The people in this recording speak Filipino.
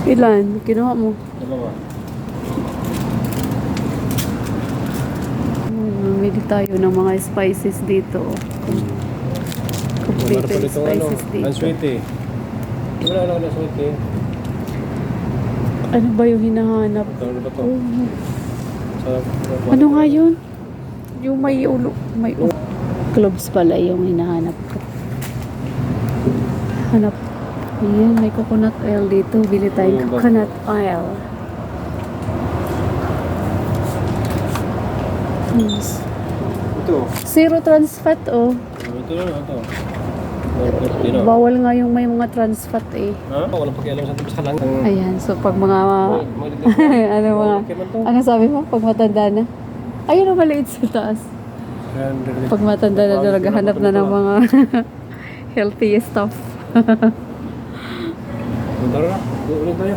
Ilan? Kinuha mo? Dalawa. Mamili tayo ng mga spices dito. Complete Wala na pa spices ang dito. sweetie. Wala na ang sweetie. Ano ba yung hinahanap? Ano ba to? Oh. Sa, Ano nga yun? Yung may ulo. May ulo. Cloves pala yung hinahanap ko. Hanap. Ayan, may coconut oil dito. Bili tayong coconut oil. Yes. Ito. Zero trans fat, oh. Ito na ito. Ito. Bawal nga yung may mga trans fat, eh. Ha? Walang pakialam sa lang. Ayan, so pag mga... ano mga... Ano sabi mo? Pag matanda na? Ayun ang maliit sa taas. Pag matanda na, naghahanap na ng mga healthy stuff. Tara na. Ulit tayo.